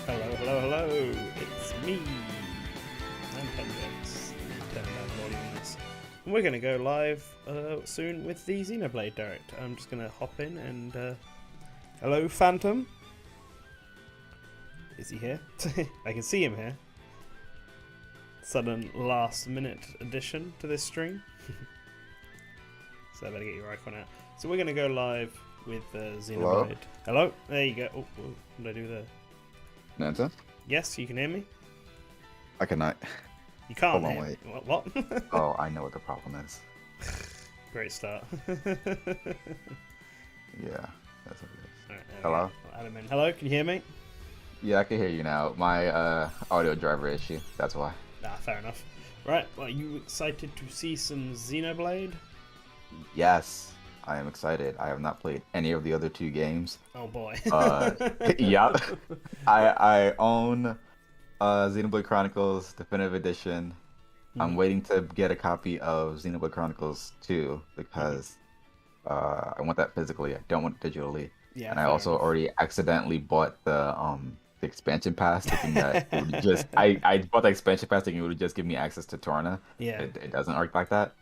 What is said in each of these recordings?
Hello, hello, hello! It's me, Hendrix. Turn down the volume on this. And we're going to go live soon with the Xenoblade Direct. I'm just going to hop in and... hello, Phantom? Is he here? I can see him here. Sudden last-minute addition to this stream. So I better get your icon out. So we're going to go live with Xenoblade. Hello? There you go. Oh, what did I do there? Nanta? Yes, you can hear me? I cannot. You can't Hold on, hear wait. me. What? Oh, I know what the problem is. Great start. Yeah, that's what it is. Right, Hello? Hello, can you hear me? Yeah, I can hear you now. My audio driver issue, that's why. Ah, fair enough. Right, well, are you excited to see some Xenoblade? Yes, I am excited. I have not played any of the other two games. Oh boy. Yeah. I own Xenoblade Chronicles Definitive Edition. I'm waiting to get a copy of Xenoblade Chronicles 2 because I want that physically. I don't want it digitally. Yeah, and I also already accidentally bought the expansion pass, thinking that it would just I bought the expansion pass thinking it would just give me access to Torna. Yeah. It doesn't work like that.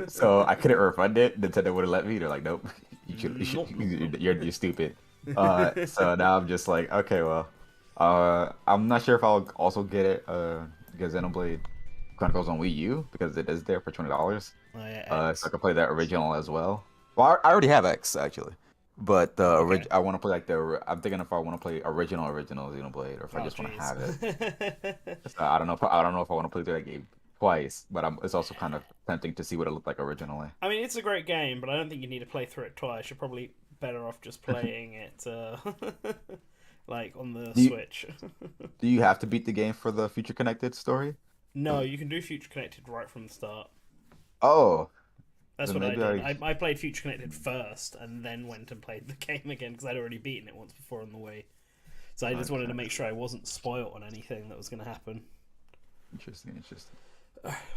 So I couldn't refund it. Nintendo would have let me. They're like, nope, you're stupid. So now I'm just like, okay, well, I'm not sure if I'll also get it get Xenoblade Chronicles on Wii U because it is there for $20. Oh, yeah, So I can play that original as well. Well, I already have X actually. But the I want to play like I'm thinking if I want to play original Xenoblade, or if I just want to have it. So I don't know if I want to play through that game twice, but it's also kind of tempting to see what it looked like originally. I mean, it's a great game, but I don't think you need to play through it twice. You're probably better off just playing it like on the Switch. Do you have to beat the game for the Future Connected story? No, you can do Future Connected right from the start. Oh. That's what I did. I played Future Connected first, and then went and played the game again, because I'd already beaten it once before on the Wii. So I just wanted to make sure I wasn't spoiled on anything that was going to happen. Interesting.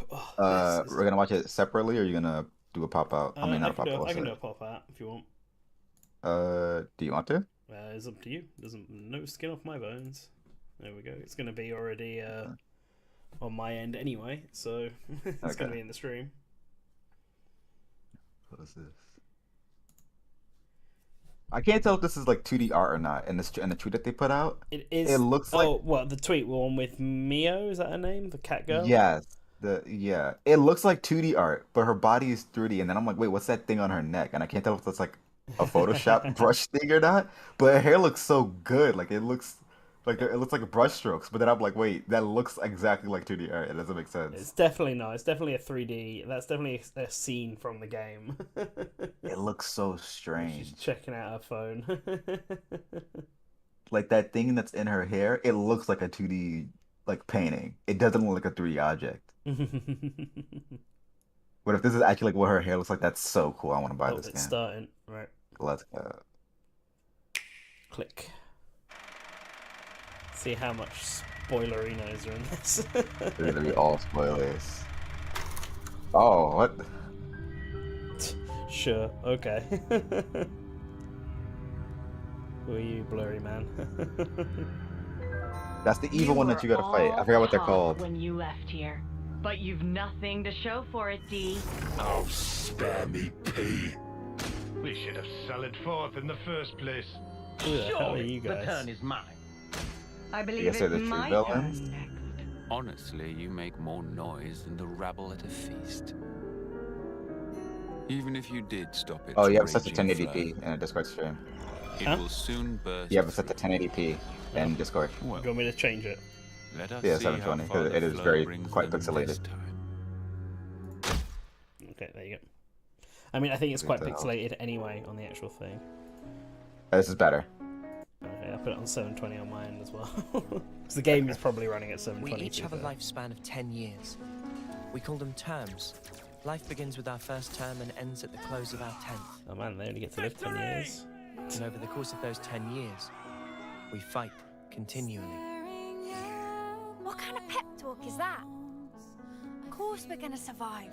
Oh, we're going to watch it separately, or are you going to do a pop-out? I can do a pop-out, if you want. Do you want to? It's up to you. No skin off my bones. There we go. It's going to be already on my end anyway, so it's going to be in the stream. What is this? I can't tell if this is like 2D art or not. And the tweet that they put out, it is. It looks like. Oh, what, the tweet one with Mio? Is that her name? The cat girl? Yes. It looks like 2D art, but her body is 3D. And then I'm like, wait, what's that thing on her neck? And I can't tell if that's like a Photoshop brush thing or not. But her hair looks so good. Like it looks like brush strokes. But then I'm like, wait, that looks exactly like 2D art. It doesn't make sense. It's definitely not. It's definitely a 3D. That's definitely a scene from the game. It looks so strange. She's checking out her phone. Like that thing that's in her hair, it looks like a 2D like painting. It doesn't look like a 3D object. But if this is actually like what her hair looks like, that's so cool. I want to buy this game. It's starting. Right. Let's go. Click. See how much spoilerinos are in this. They're gonna be all spoilers. Oh, what? Sure, okay. Who are you, blurry man? That's the evil one that you gotta fight. I forgot what they're called. When you left here, but you've nothing to show for it, D. Oh, spare me, P. We should have sallied forth in the first place. Who the hell are you guys? The turn is mine. I believe Yes, it's they're the my true turn villains. next. Honestly, you make more noise than the rabble at a feast. Even if you did stop it. Oh, you have it set to 1080p in a Discord stream. It will soon burst. You have it set to 1080p in Discord. Well, You want me to change it? let us Yeah, see 720, how far 'cause the it is flow very brings quite them pixelated. this time. Okay, there you go. I mean, I think it's quite Good to know. pixelated anyway on the actual thing. This is better. Okay, I'll put it on 720 on my end as well. Because the game is probably running at 720. We each have a lifespan of 10 years. We call them terms. Life begins with our first term and ends at the close of our 10th. Oh man, they only get to live 10 years. And over the course of those 10 years, we fight continually. What kind of pep talk is that? Of course we're gonna survive.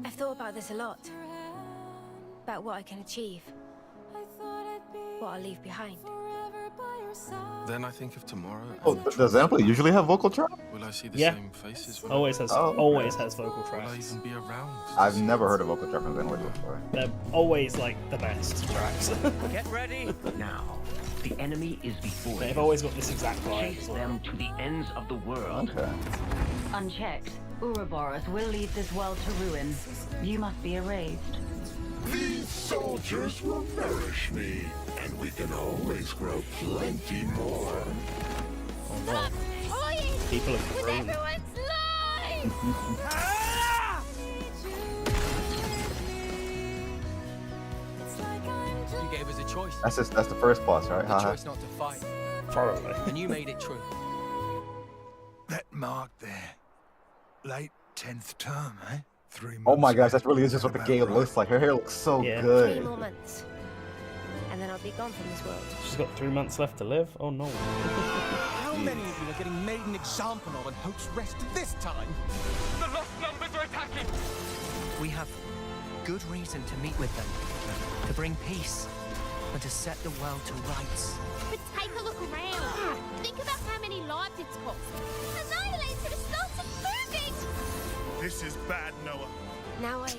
I've thought about this a lot. About what I can achieve. What I'll leave behind. Then I think of tomorrow. Oh, does Xenoblade usually have vocal track? Will I see the Yeah. same faces? Always has vocal Will I tracks. even be around? I've never heard a vocal track from Xenoblade before. They're always like the best tracks. Get ready! Now, the enemy is before They've you. always got this exact vibe Chase as well. them to the ends of the world. Okay. Unchecked, Ouroboros will lead this world to ruin. You must be erased. These soldiers will nourish me, and we can always grow plenty more. Stop toying People have with grown. everyone's lives! You gave us a choice. That's the first boss, right? The Haha. choice not to fight. Probably. And you made it true. That mark there. Late 10th term, eh? 3 months. Oh my gosh, that really is just what the About game right. looks like. Her hair looks so Yeah. 3 good. more months. And then I'll be gone from this world. She's got 3 months left to live. Oh no. How many of you are getting made an example of on Hope's Rest this time? The lost numbers are attacking! We have good reason to meet with them, to bring peace, and to set the world to rights. But take a look around. Think about how many lives it's cost. Annihilator has started moving! This is bad, Noah. Now I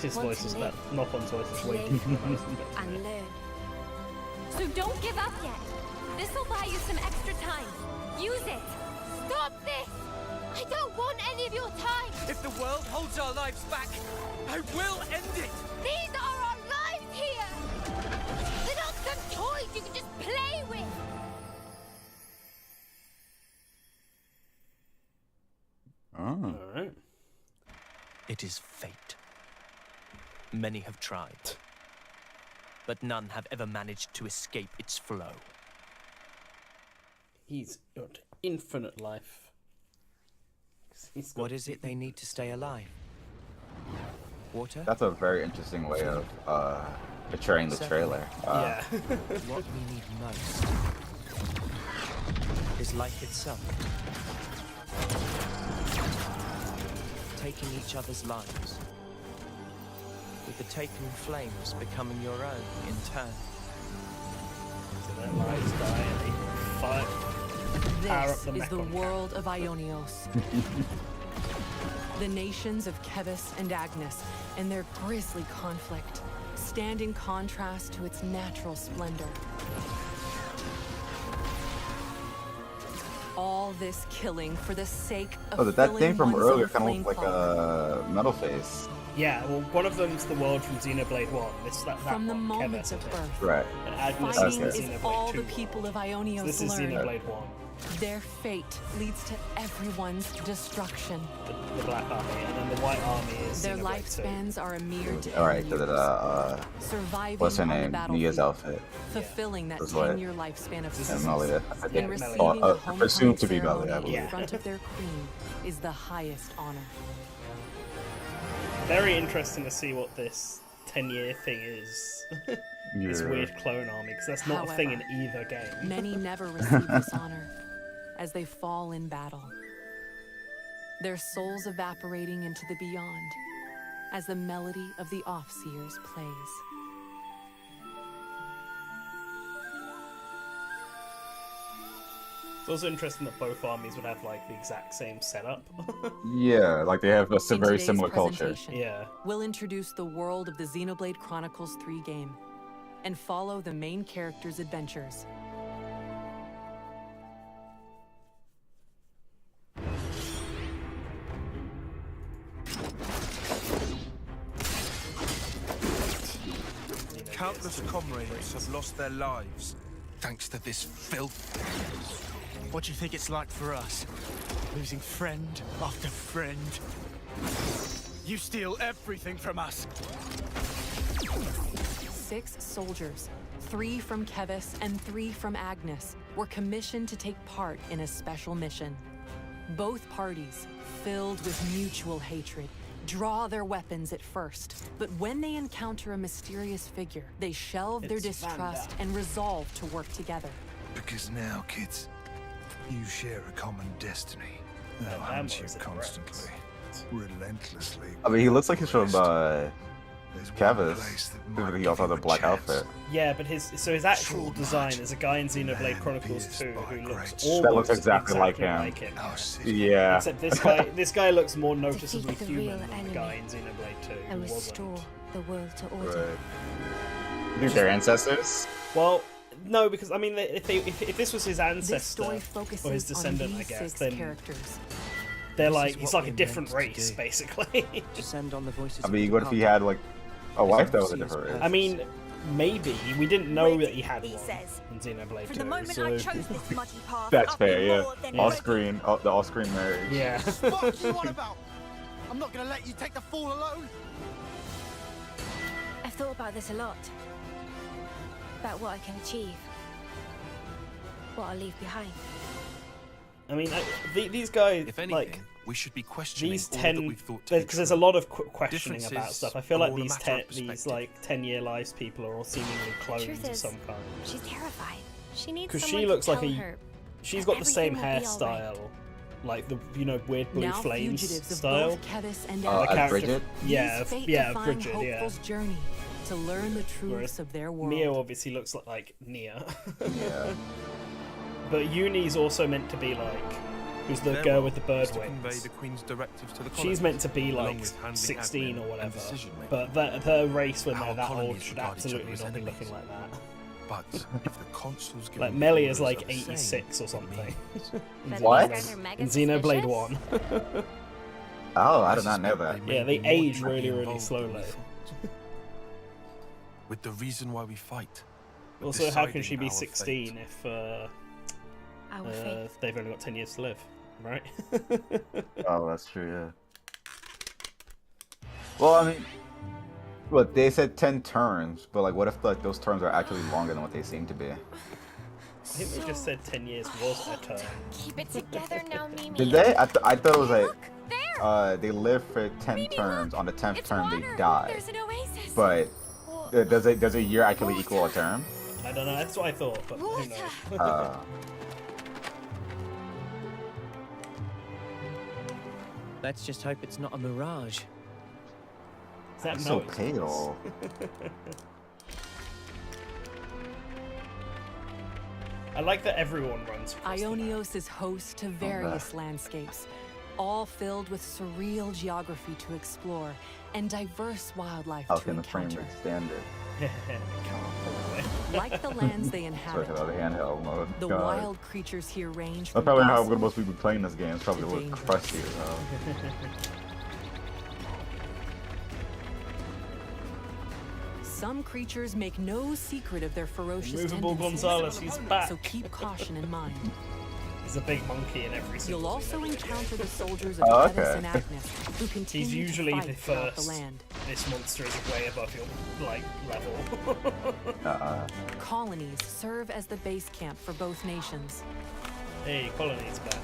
His want voice to is live. that. Knock-on voice is To way live deeper. and learn. So don't give up yet. This'll buy you some extra time. Use it. Stop this. I don't want any of your time. If the world holds our lives back, I will end it! These are our lives here. They're not some toys you can just play with. Oh. Alright. It is fate. Many have tried, but none have ever managed to escape its flow. He's got infinite life. He's got What is it they need to stay alive? Water? That's a very interesting way of portraying the trailer. Yeah. What we need most is life itself. Taking each other's lives, with the taken flames becoming your own in turn. So their lives die and they fight. Power up This the is the Mechon world of Ionios. The nations of Kevis and Agnes and their grisly conflict stand in contrast to its natural splendor. All this killing for the sake of Oh, that thing filling from one's earlier own kind of flame looked like a metal face. Yeah, well, one of them's the world from Xenoblade 1. That From the one, moment Keves, of I think. birth, Right. And Agnes fighting is is Xenoblade all 2 the one. people of So Ionios this is learn. Xenoblade 1. Their fate leads to everyone's destruction. The Black Army, and then the White Army is Their Xenoblade 2. lifespans are a mere 10 Alright, years. Surviving what's her on the name? Nia's battlefield, outfit. fulfilling that That's what- 10-year lifespan of And service, Melia, I and think. receiving Oh, a homecoming presumed to be Melia, I ceremony believe. in front of their queen is the highest honor. Very interesting to see what this 10-year thing is. This Yeah. weird clone army, because that's not a thing in either game. Many never receive this honor as they fall in battle, their souls evaporating into the beyond as the melody of the Offseers plays. It's also interesting that both armies would have like the exact same setup. Yeah, like they have a In very today's similar culture. presentation, Yeah. We'll introduce the world of the Xenoblade Chronicles 3 game and follow the main character's adventures. Countless comrades have lost their lives thanks to this filth. What do you think it's like for us? Losing friend after friend. You steal everything from us. 6 soldiers, 3 from Kevis and 3 from Agnes, were commissioned to take part in a special mission. Both parties, filled with mutual hatred, draw their weapons at first, but when they encounter a mysterious figure, they shelve their It's distrust Vanda. and resolve to work together. Because now, kids, you share a common destiny. They'll hunt you constantly, relentlessly. I mean, he looks like he's from Kevis. He also has a black outfit. Yeah, but his actual design is a guy in Xenoblade Chronicles 2 who looks almost that looks exactly like him. Yeah. Except this guy looks more noticeably human than the guy in Xenoblade 2 who wasn't. The world to order. Right. These are ancestors? Well, no, because I mean, if this was his ancestor or his descendant, I guess, then they're like it's like a different race, basically. I mean, what if he had like a wife that was a different race? I mean, maybe we didn't know that he had one in Xenoblade 2. For the moment I chose this muddy path, that's fair, yeah. Off-screen, the off-screen marriage. Yeah. What you want about? I'm not gonna let you take the fall alone. I've thought about this a lot. About what I can achieve. What I'll leave behind. I mean, these guys, if anything, like, we should be questioning these all 10, that we've thought to because there's a lot of questioning about Differences stuff. I feel are like all a matter of these like 10-year lives people are all seemingly clones truth of is, some kind. She's terrified. She needs Because someone she looks to like tell a, her she's that got the same everything will be all right. hairstyle, like the weird blue Now flames fugitives of style. both Kevis and The Agnes. character, Bridget? yeah, Use yeah, fate-defying Bridget, yeah. hopeful's journey to learn the truths Whereas of their world. Mio obviously looks like Nia. Yeah. But Uni's also meant to be like, who's the girl with the bird wings. The Queen's directives to the She's meant to be along like with handling 16 admin or and whatever. decision-making. But her race when Our they're that old colonies should regard each other absolutely as not be enemies. looking like that. But if the consuls give Like them Melee is orders like of the same, 86 or something. What? In Xenoblade 1. Oh, I did not know that. Yeah, they age really, really slowly. With the reason why we fight. with Also, how can deciding she be our 16 fate. if they've only got 10 years to live, right? Oh, that's true, yeah. Well, I mean, look, they said 10 turns, but like, what if like those turns are actually longer than what they seem to be? I think they just said 10 years was a turn. Keep it together now, Mimi. Did they? I thought it was like, they live for 10 turns. On the 10th turn, they die. There's an oasis. But does a year actually equal a term? I don't know, that's what I thought, but who knows? Let's just hope it's not a mirage. Is that so nose? pale. I like that everyone runs across the map. Ionios is host to various landscapes, all filled with surreal geography to explore and diverse wildlife How to can the frame encounter. rate stand it? Like the lands they Sorry inhabit, about the handheld mode. the God. wild creatures here range That's from probably how peaceful most people playing this game. It's probably a little dangerous. crusty as hell. Some creatures make no secret of their ferocious Movable tendencies, Gonzalez, he's back. so keep caution in mind. There's a big monkey in every single You'll also Xenoblade encounter game. the soldiers of Oh, Kevis okay. and Agnes, who continue He's usually to the fight throughout first. the land. This monster is way above your level. Colonies serve as the base camp for both nations. Hey, colony's back.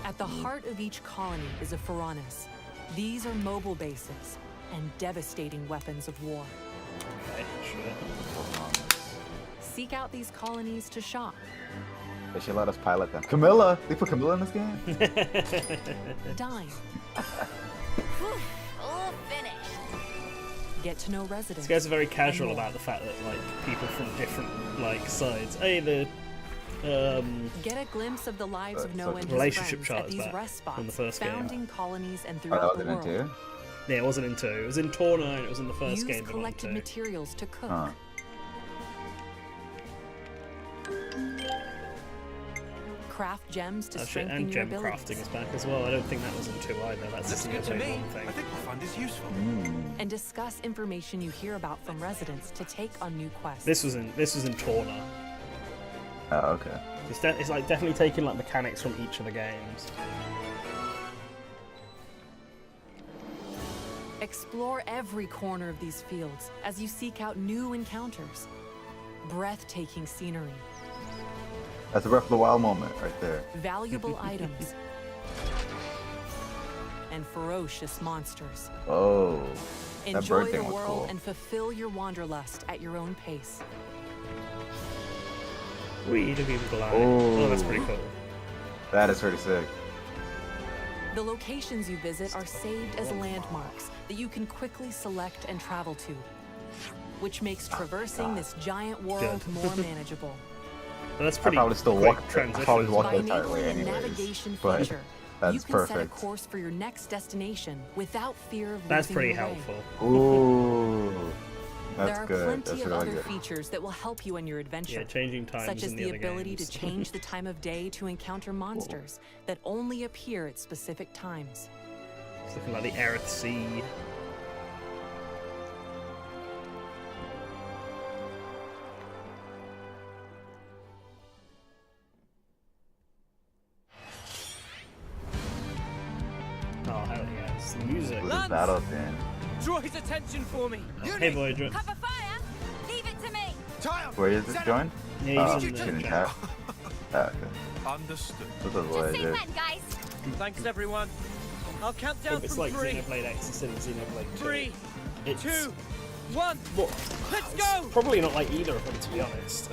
At the heart of each colony is a Pharaonis. These are mobile bases and devastating weapons of war. Okay, sure. Seek out these colonies to shop. They should let us pilot them. Camilla! They put Camilla in this game? Dine. All finished. Get to know residents. These guys are very and casual more. about the fact that like people from different like sides. Hey, the Get a glimpse of the lives of so Noah and his relationship friends chart at is these back rest spots, from the first game. founding colonies and Oh, throughout that the was in world. it too? yeah, it wasn't in 2. It was in Torna and it was in the first Use game. But not in collected 2. materials to cook. Huh. Craft gems to Actually, strengthen and your gem abilities. crafting is back as well. I don't think that was in 2 either. That's Looks just good to Xenoblade me. 1 thing. I think we'll find this useful. And discuss information you hear about from residents to take on new quests. This was in Torna. Oh, okay. It's like definitely taking like mechanics from each of the games. Explore every corner of these fields as you seek out new encounters. Breathtaking scenery, That's a Breath of the Wild moment right there. valuable items, and ferocious monsters. Oh. That Enjoy bird the thing was world cool. and fulfill your wanderlust at your own pace. We looking blind. Oh. Oh, that's pretty cool. That is pretty sick. The locations you visit are saved as landmarks that you can quickly select and travel to, which makes traversing this giant world more manageable. Well, that's pretty. I probably still walk. I probably walk By the entire enabling way a anyways. navigation But feature, that's you can set a perfect. course for your next destination without fear of That's losing pretty your way. helpful. Ooh, that's There are good. plenty That's of really other good. features that will help you on your adventure. Yeah, changing times such as in the the other ability games. to change the time of day to encounter monsters that only appear at specific times. It's looking like the Aerith Sea. Oh, hell yes. The music. With the battle thing. Draw his attention for me. Hey, boy, Cover fire! Leave it to me! Where is it going? Yeah, Oh, he's in shooting the cat. Okay. Understood. This is what Just I say did. when, guys! Thanks, everyone. I'll count down It's from like 3, Xenoblade X instead of Xenoblade 2. 3, It's 2, 1. Well, Let's go! probably not like either of them, to be honest.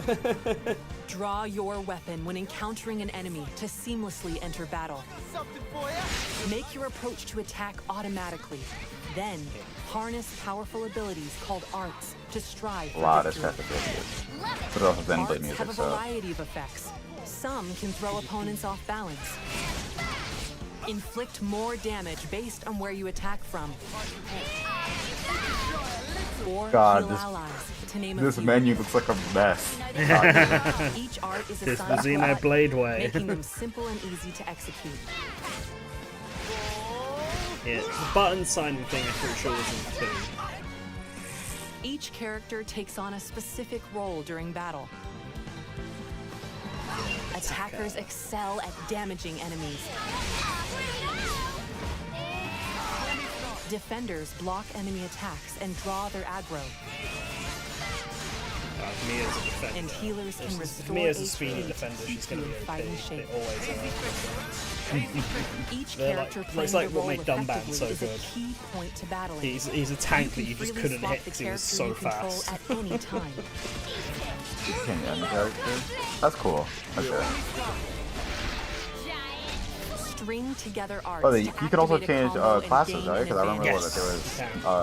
Draw your weapon when encountering an enemy to seamlessly enter battle. Something for ya. Make your approach to attack automatically. Then, harness powerful abilities called arts to strive A lot for of victory. stuff to do. But also Xenoblade Arts have music, a so. variety of effects. Some can throw opponents off balance. Inflict more damage based on where you attack from. Or God, heal this- allies, to name a This few. menu looks like a mess. Each art is This assigned is to a button, Xenoblade way. making them simple and easy to execute. Yeah, the button signing thing I'm pretty sure was in 2. Each character takes on a specific role during battle. Attackers excel at damaging enemies. Defenders block enemy attacks and draw their aggro. Mia's a defender. And healers can restore Mia's a HP speedy defender. She's going to be in okay. fighting They shape. always are. Each They're character like- playing it's like the what role made Dumban effectively so is good. a key point to battling. He's a tank that can you just freely couldn't swap hit the because he was character so you control fast. at any time. Can you end the character? That's cool. Okay. String together arts. Oh, to you can also activate a change combo and classes, gain right? an Because I remember advantage. that there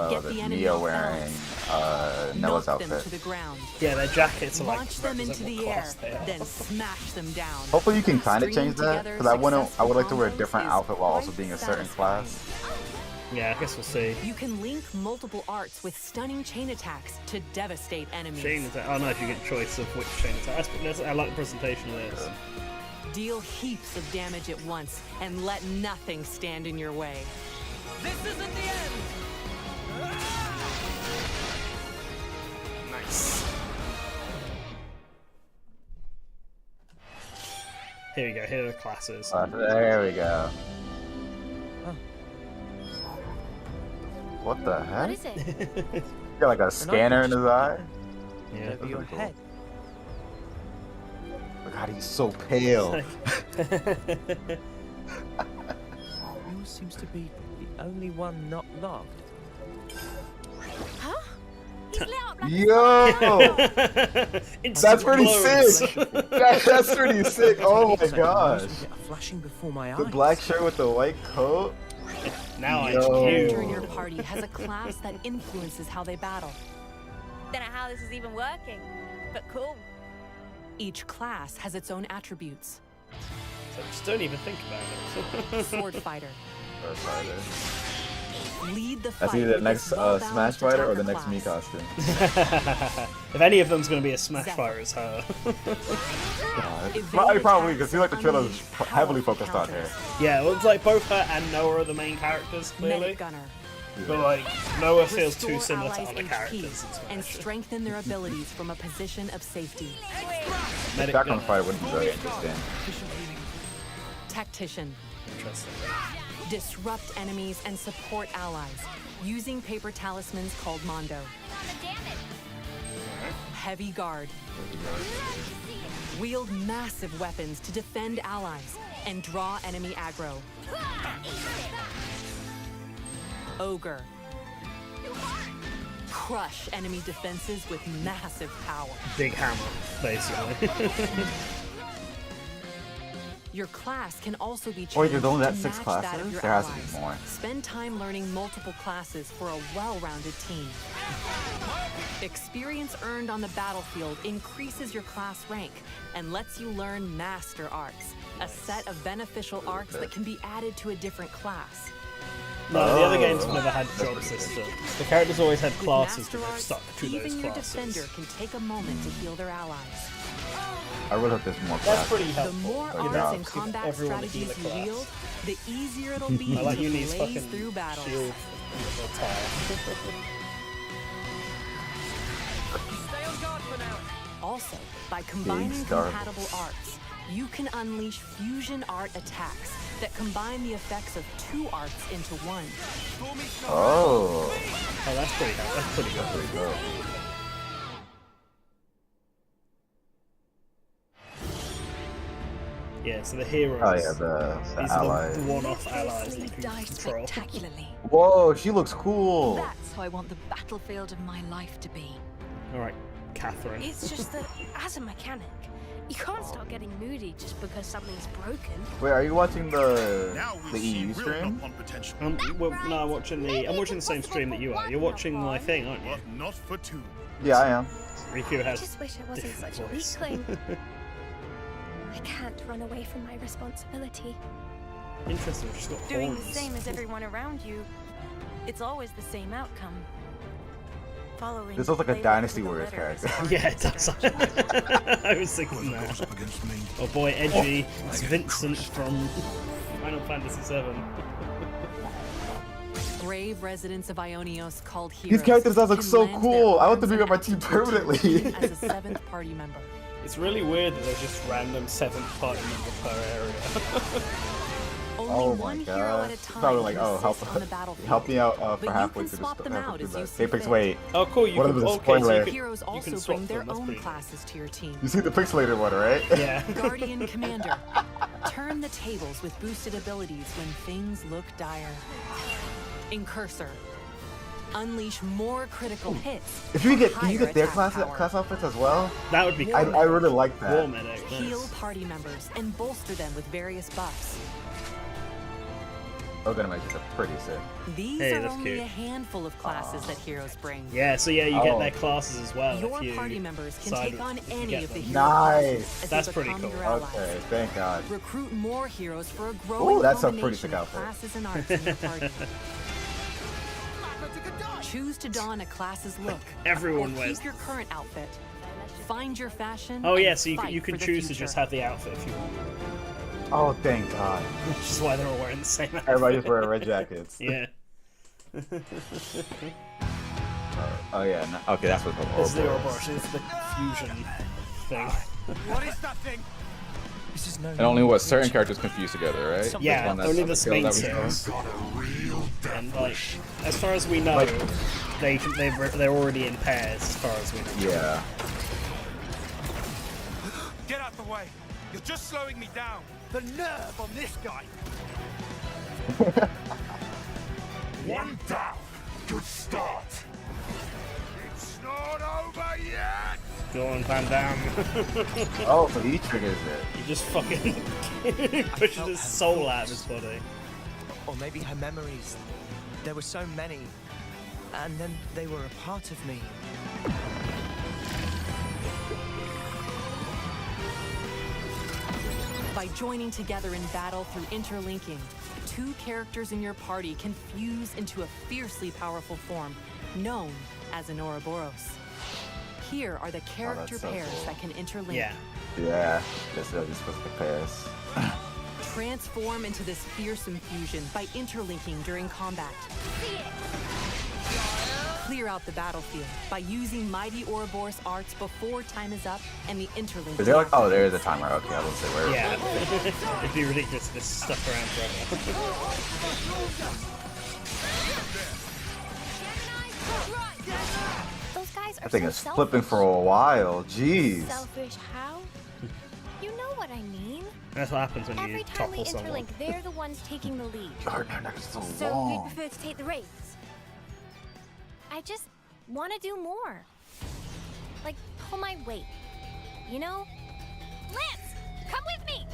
was Get the enemy Mia off wearing balance. Nella's Knock them outfit. to the ground. Yeah, their jackets are like Launch them into represent the what air, class they are. then smash them down. Hopefully you can kind of Stringing change that, together because I would like to wear a successful different combos outfit while is also being a quite certain satisfying. class. Yeah, I guess we'll see. You can link multiple arts with stunning chain attacks to devastate enemies. Chain attack. Oh no, if you get choice of which chain attack. I like the presentation of this. Deal heaps of damage at once and let nothing stand in your way. This isn't the end. Nice. Here we go. Here are the classes. There we go. What the heck? What is it? He's got like a scanner in his eye. Yeah. That's Over your pretty cool. head. God, he's so pale. Yours seems to be the only one not locked. Huh? He's lit up like Yo! Instant That's pretty clothes. sick. That's pretty sick. Oh my gosh. Flashing before my eyes. The black shirt with the white coat. Now Each Yo. character in your party has a class that influences how they battle. Don't know how this is even working, but cool. Each class has its own attributes. So just don't even think about it. Sword fighter. Lead the fight. That's either the with next this well-balanced Smash Fighter or the attacker next Mii class. costume. If any of them's going to be a Smash Fire, it's her. Probably because I feel like the trailer's heavily focused on her. Yeah, well, it's like both her and Noah are the main characters, clearly. Medic gunner. But like, Noah feels too Restore similar to allies' other HP characters. in and Smash. strengthen their abilities from a position of safety. Medic Attack on gun. Fire would be very interesting. Tactician. Interesting. Disrupt enemies and support allies using paper talismans called Mondo. Heavy guard. Wield massive weapons to defend allies and draw enemy aggro. Ogre. Crush enemy defenses with massive power. Big hammer, basically. Your class can also be changed Wait, there's only to that 6 match classes? that of your There has to allies. be more. Spend time learning multiple classes for a well-rounded team. Experience earned on the battlefield increases your class rank and lets you learn Master Arts, a set of beneficial arts that can be added to a different class. No, the other games have never had job systems. The characters always had classes that they've stuck to those Even your classes. defender can take a moment to heal their allies. I really hope there's more That's classes. pretty The helpful. more You arts know, and give combat everyone a strategies healer you class. wield, the easier it'll be I like to Uni's blaze fucking through battles. shield attire. Stay on guard for now. Also, by combining starving. compatible arts, you can unleash fusion art attacks that combine the effects of 2 arts into one. Oh. Oh, that's pretty good. That's pretty good. Pretty good. Yeah, so the heroes. Oh yeah, the These allies. are the one-off allies that you can Die control. spectacularly. Whoa, she looks cool. That's how I want the battlefield of my life to be. Alright, Catherine. It's just that, as a mechanic, you can't start getting moody just because something's broken. Wait, are you watching the Now we EU see real stream? knock-on potential. Well, no, I'm watching the same stream that you are. You're watching my thing, aren't you? But not for two. Yeah, I am. Riku I has just wish I wasn't different such a voice. weakling. I can't run away from my responsibility. Interesting, she's got Doing horns. the same as everyone around you, it's always the same outcome. Following This looks like a the Dynasty label Warriors of the letter is character. hard Yeah, it does. distraction. I was thinking Whoever goes that. up against me. Oh boy, edgy. It's I get Vincent crushed. from Final Fantasy VII. Brave residents of Ionios called heroes. These characters does look can so lend cool. their I want to arms be on my and team expertise to permanently. you as a 7th party member. It's really weird that there's just random 7th party member per area. Only Oh one my hero god. at a It's time probably like, can oh, help, assist on the battlefield. help me out But for you halfway can through swap the them out as you see Apex, fit. wait. Oh cool, you One can, of them is a okay, so spoiler. you can, Heroes you also can swap bring their them, that's own pretty classes to your team. You see the pixelated one, right? good. Yeah. Guardian Commander. Turn the tables with boosted abilities when things look dire. Incursor. Unleash more critical hits. If you get, can you higher get their attack power. class outfits as well? That would be cool. I really like War that. medic. Heal Nice. party members and bolster them with various buffs. Oh, gonna make it pretty sick. These Hey, are that's only cute. a handful of classes that heroes bring. Yeah, so yeah, you get Oh. their classes as well. Your if you party members can side take on if you any get of the them. hero Nice. classes as That's they pretty become cool. your allies. Okay, thank God. Recruit more heroes for a growing Ooh, that's a pretty combination sick of outfit. classes and arts in your party. Choose to don a class's look. Everyone or wears keep your current outfit. Find your fashion. Oh yeah, and so you fight can for the choose to future. just have the outfit if you want. Oh, thank God. Which is why they're all wearing the same outfit. Everybody's wearing red jackets. Yeah. Oh yeah. No, okay, that's what the It's the Ouroboros. Ouroboros, it's the fusion thing. What is that thing? This is no. And only what certain characters confused together, right? Yeah, One that's only on the kill main that we series. saw. Got a real And death like, wish. as far as we know, Like- they're already in pairs. As far as we know. Yeah. Get out the way. You're just slowing me down. The nerve on this guy. One down. Good start. It's not over yet. Go on, Van Damme. Oh, so he triggers it. He just fucking pushes his soul out of his body. Or maybe her memories. There were so many. And then they were a part of me. By joining together in battle through interlinking, 2 characters in your party can fuse into a fiercely powerful form, known as an Ouroboros. Here are the character so pairs cool. that can interlink. Yeah. Yeah. This is supposed to pass. Transform into this fearsome fusion by interlinking during combat. Clear out the battlefield by using mighty Ouroboros arts before time is up and the interlink. Is there like? Oh, there is a timer. Okay, I will say where. Yeah. It'd be ridiculous if this stuck around forever. Those guys are I think so it's flipping selfish. for a while. Jeez. Selfish how? You know what I mean. That's what happens when Every you time we topple someone. interlink, they're the ones taking the lead. Gardner, that's so So you'd long. prefer to take the reins? I just want to do more. Like, pull my weight. You know? Lance, come with me!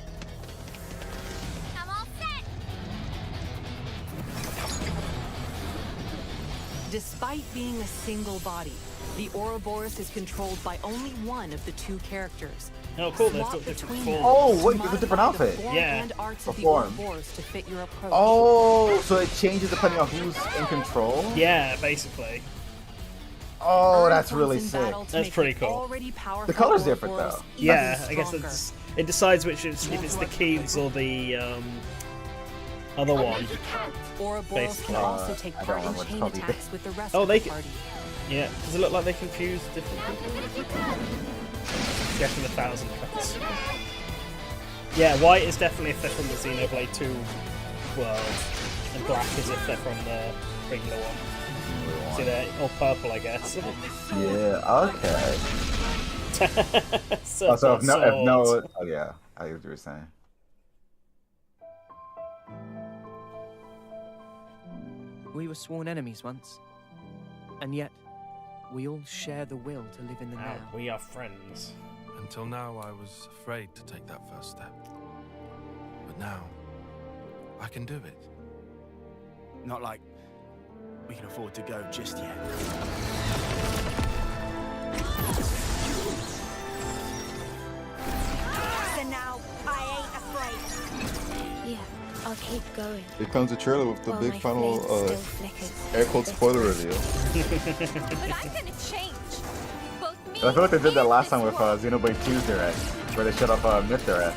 Despite being a single body, the Ouroboros is controlled by only one of the two characters. Oh, cool! They've Swap got different between forms. them Oh, wait, to it's a different modify the outfit. form Yeah. and arts The of the form. Ouroboros to fit your approach. Oh, so it changes depending on who's in control? Yeah, basically. Oh, Earn that's points really in sick. battle to That's make pretty the cool. already powerful The color's different, Ouroboros though. even Yeah, I guess stronger. it decides which if it's the keys or the other one. Ouroboros basically. can also take I don't part in know what it's chain called either. attacks with the rest Oh, of they the can- party. Yeah, does it look like they confuse different people? Getting 1,000 cuts. Yeah, white is definitely if they're from the Xenoblade 2 world, and black is if they're from the regular one. See, they're all purple, I guess. Yeah, okay. So if no, oh yeah, I get what you were saying. We were sworn enemies once, and yet we all share the will to live in the now. We are friends. Until now, I was afraid to take that first step. But now, I can do it. Not like we can afford to go just yet. So now, I ain't afraid. Yeah, I'll keep going. Here comes the trailer with the While big my final flame still flickers. air quote spoiler reveal. But I'm gonna change. Both me I feel like they did that last time with Xenoblade 2 Direct, where they showed off Mithra,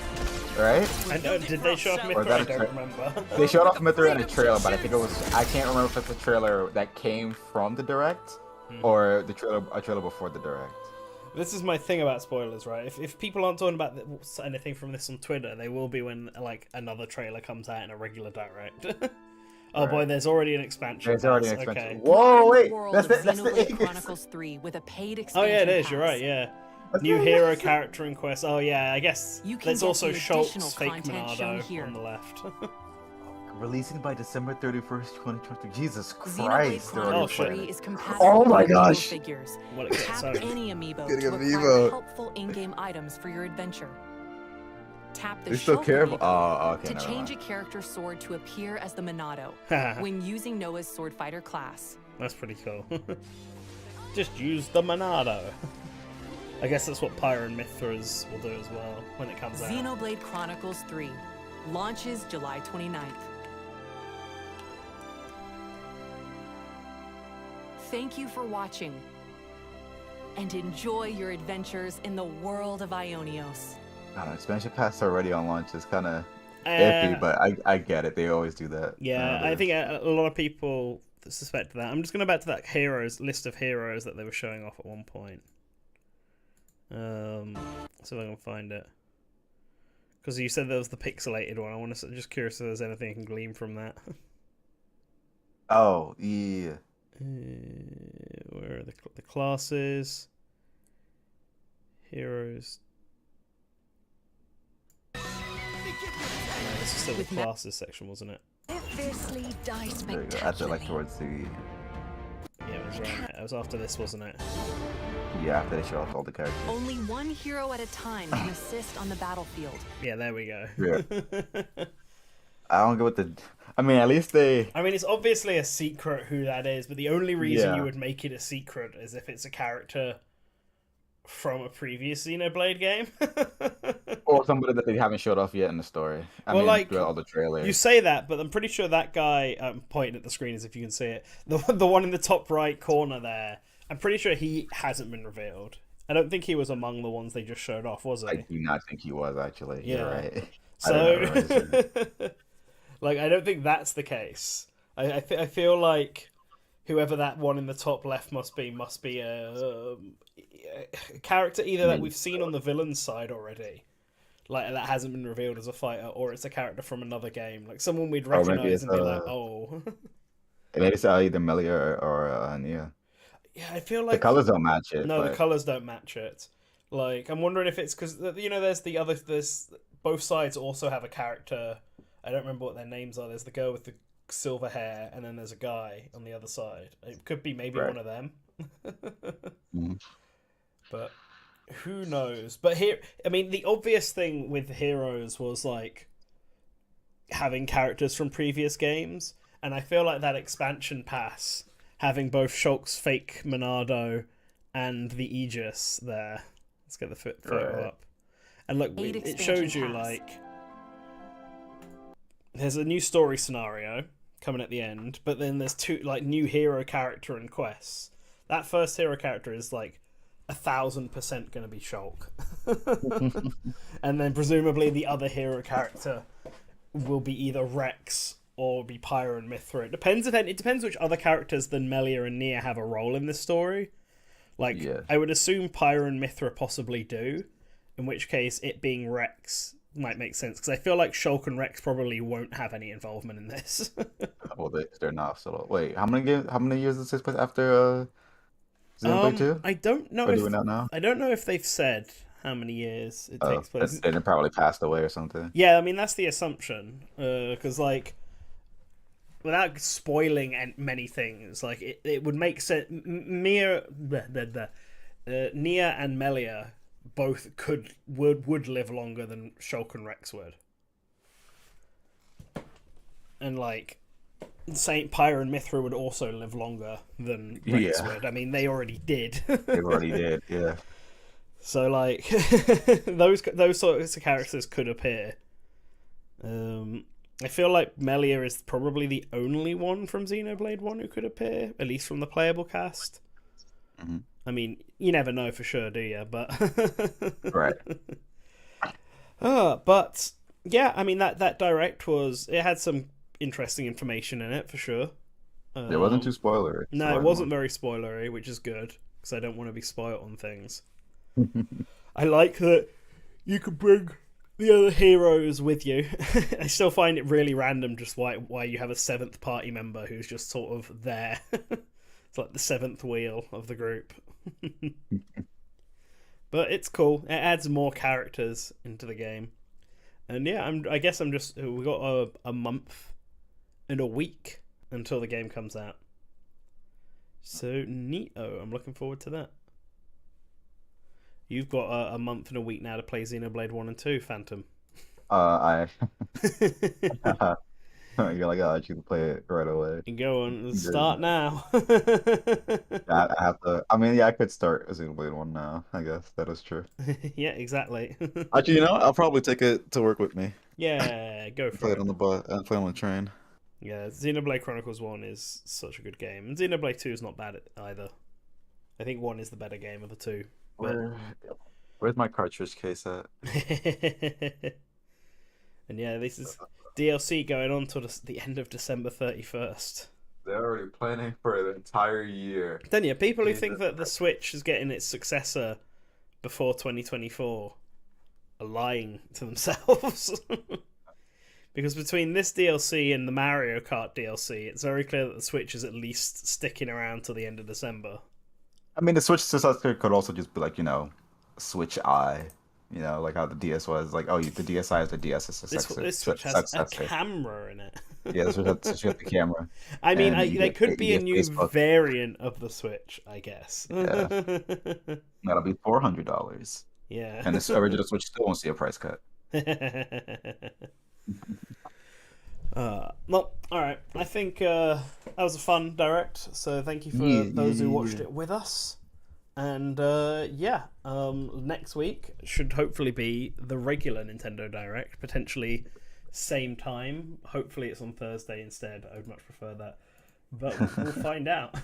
right? I know, did they show off Or is Mithra? I that a don't remember. They showed off Mithra in a trailer, but I think it was, I can't remember if it's a trailer that came from the Direct, or a trailer before the Direct. This is my thing about spoilers, right? If people aren't talking about anything from this on Twitter, they will be when like another trailer comes out in a regular direct. Oh boy, there's already an expansion. There's already an pass, expansion. okay. Whoa, wait, World that's of the Xenoblade Chronicles 3 with a paid Oh expansion yeah, it is. pass. You're right. Yeah. That's New right, hero yes. character and quest. Oh yeah, I guess You can there's get also the Schultz additional fake content shown Monado here. on the left. Releasing by December 31st, 2023. Jesus Xenoblade Christ. they're already Chronicles 3 planning. is compatible Oh my with amiibo gosh. figures. Well, it gets Tap so- any amiibo Getting to an acquire amiibo. helpful in-game items for your adventure. Tap the They still Schultz care amiibo Oh, okay, to never change mind. a character's sword to appear as the Monado when using Noah's sword fighter class. That's pretty cool. Just use the Monado. I guess that's what Pyre and Mithras will do as well when it comes out. Xenoblade Chronicles 3 launches July 29th. Thank you for watching, and enjoy your adventures in the world of Ionios. Expansion pass already on launch is kind of iffy, but I get it. They always do that. Yeah, I think a lot of people suspect that. I'm just going to go back to that list of heroes that they were showing off at one point. So if I can find it. Because you said there was the pixelated one. I'm just curious if there's anything I can glean from that. Oh, yeah. Where are the classes? Heroes. No, this is still the classes section, wasn't it? Fiercely, die There you go. That's it, like spectacularly. towards the. Yeah, it was right. It was after this, wasn't it? Yeah, after they show off all the characters. Only one hero at a time can assist on the battlefield. Yeah, there we go. Yeah. I don't get what the. I mean, at least they. I mean, it's obviously a secret who that is, but the only reason Yeah. you would make it a secret is if it's a character from a previous Xenoblade game. Or somebody that they haven't showed off yet in the story. I mean, like, throughout all the trailers. You say that, but I'm pretty sure that guy, pointing at the screen as if you can see it, the one in the top right corner there, I'm pretty sure he hasn't been revealed. I don't think he was among the ones they just showed off, was he? I do not think he was, actually. Yeah. You're right. So, like, I don't think that's the case. I feel like whoever that one in the top left must be a character either that we've seen on the villain side already, like that hasn't been revealed as a fighter, or it's a character from another game, like someone we'd recognize and be like, oh. Maybe it's either Melia or Nia. Yeah, I feel like the colors don't match it. No, but... the colors don't match it. Like, I'm wondering if it's because there's both sides also have a character. I don't remember what their names are. There's the girl with the silver hair, and then there's a guy on the other side. It could be maybe one of them. But who knows? But here, I mean, the obvious thing with Heroes was like having characters from previous games, and I feel like that expansion pass having both Shulk's fake Monado and the Aegis there. Let's get the photo up. And look, it shows you, like, there's a new story scenario coming at the end, but then there's two, like, new hero character and quests. That first hero character is, like, 1,000% going to be Shulk. And then presumably the other hero character will be either Rex or be Pyro and Mithra. It depends which other characters than Melia and Nia have a role in this story. Like, I would assume Pyro and Mithra possibly do, in which case it being Rex might make sense, because I feel like Shulk and Rex probably won't have any involvement in this. Well, they're not. So wait, how many years does this take place after Xenoblade 2? I don't know. Or do we not know? I don't know if they've said how many years it takes place. And it probably passed away or something. Yeah, I mean that's the assumption, because like, without spoiling many things, like it would make sense. Nia and Melia both would live longer than Shulk and Rex would, and like Saint Pyre and Mithra would also live longer than Rex would. I mean, they already did. They already did, yeah. So like, those sorts of characters could appear. I feel like Melia is probably the only one from Xenoblade 1 who could appear, at least from the playable cast. Mm-hmm. I mean, you never know for sure, do you? But right. But yeah, I mean that direct it had some interesting information in it for sure. It wasn't too spoilery. No, it wasn't very spoilery, which is good because I don't want to be spoiled on things. I like that you could bring the other heroes with you. I still find it really random just why you have a 7th party member who's just sort of there. It's like the 7th wheel of the group. But it's cool. It adds more characters into the game. And yeah, I guess we got a month and a week until the game comes out. So neato. I'm looking forward to that. You've got a month and a week now to play Xenoblade 1 and 2, Phantom. I got you to play it right away. You go on, start now. I have to. I mean, yeah, I could start Xenoblade 1 now. I guess that is true. Yeah, exactly. Actually, I'll probably take it to work with me. Yeah, go for play it. Play it on the bus and play on the train. Yeah, Xenoblade Chronicles 1 is such a good game, and Xenoblade 2 is not bad either. I think 1 is the better game of the two. But... Where's my cartridge case at? And yeah, this is DLC going on till the end of December 31st. They're already planning for the entire year. Then yeah, people who think that the Switch is getting its successor before 2024 are lying to themselves. Because between this DLC and the Mario Kart DLC, it's very clear that the Switch is at least sticking around till the end of December. I mean, the Switch successor could also just be like, Switch Eye. Like how the DS was. Like, the DSi is the DS successor. This Switch has a camera in it. Yeah, the Switch has the camera. I mean, there could be a new Facebook variant of the Switch, I guess. Yeah. That'll be $400. Yeah. And the original Switch still won't see a price cut. Well, alright. I think that was a fun direct, so thank you for those who watched it with us. And next week should hopefully be the regular Nintendo Direct, potentially same time. Hopefully it's on Thursday instead. I would much prefer that, but we'll find out.